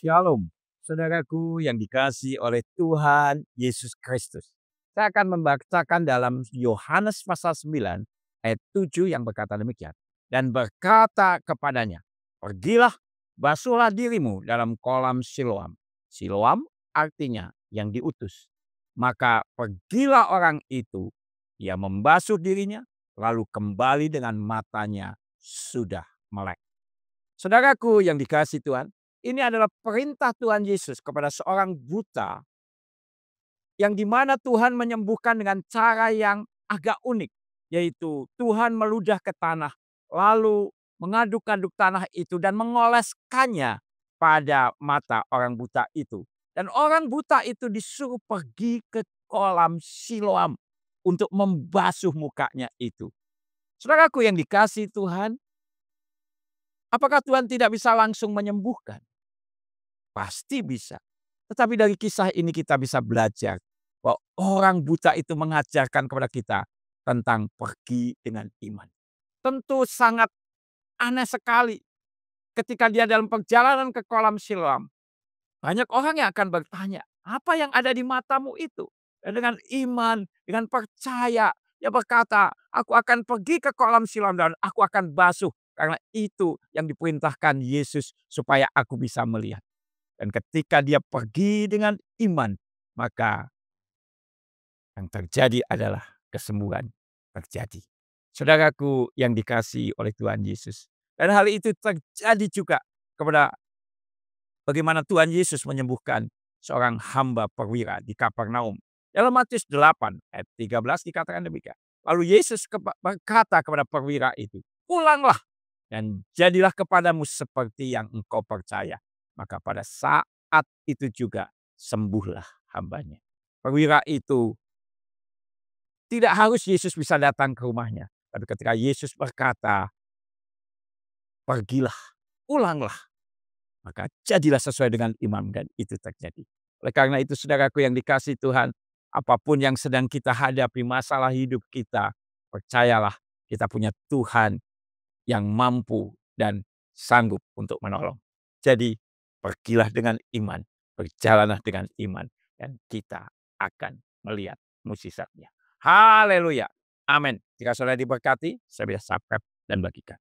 Shalom, saudaraku yang dikasihi oleh Tuhan Yesus Kristus. Saya akan membacakan dalam Yohanes pasal 9 ayat 7 yang berkata demikian. Dan berkata kepadanya, pergilah, basuhlah dirimu dalam kolam Siloam. Siloam artinya yang diutus. Maka pergilah orang itu, ia membasuh dirinya, lalu kembali dengan matanya sudah melek. Saudaraku yang dikasihi Tuhan, ini adalah perintah Tuhan Yesus kepada seorang buta yang dimana Tuhan menyembuhkan dengan cara yang agak unik. Yaitu Tuhan meludah ke tanah lalu mengaduk-aduk tanah itu dan mengoleskannya pada mata orang buta itu. Dan orang buta itu disuruh pergi ke kolam Siloam untuk membasuh mukanya itu. Saudaraku yang dikasihi Tuhan, apakah Tuhan tidak bisa langsung menyembuhkan? Pasti bisa. Tetapi dari kisah ini kita bisa belajar bahwa orang buta itu mengajarkan kepada kita tentang pergi dengan iman. Tentu sangat aneh sekali ketika dia dalam perjalanan ke kolam Siloam. Banyak orang yang akan bertanya, apa yang ada di matamu itu? Dan dengan iman, dengan percaya, dia berkata, aku akan pergi ke kolam Siloam dan aku akan basuh. Karena itu yang diperintahkan Yesus supaya aku bisa melihat. Dan ketika dia pergi dengan iman, maka yang terjadi adalah kesembuhan terjadi. Saudaraku yang dikasihi oleh Tuhan Yesus. Dan hal itu terjadi juga kepada bagaimana Tuhan Yesus menyembuhkan seorang hamba perwira di Kapernaum. Dalam Matius 8 ayat 13 dikatakan demikian. Lalu Yesus berkata kepada perwira itu, pulanglah dan jadilah kepadamu seperti yang engkau percaya. Maka pada saat itu juga sembuhlah hambanya. Perwira itu tidak harus Yesus bisa datang ke rumahnya. Tapi ketika Yesus berkata, pergilah, pulanglah. Maka jadilah sesuai dengan iman dan itu terjadi. Oleh karena itu saudaraku yang dikasihi Tuhan, apapun yang sedang kita hadapi masalah hidup kita, percayalah kita punya Tuhan yang mampu dan sanggup untuk menolong. Jadi pergilah dengan iman, berjalanlah dengan iman, dan kita akan melihat mukjizatnya. Haleluya. Amin. Jika saudara diberkati, saya bisa subscribe dan bagikan.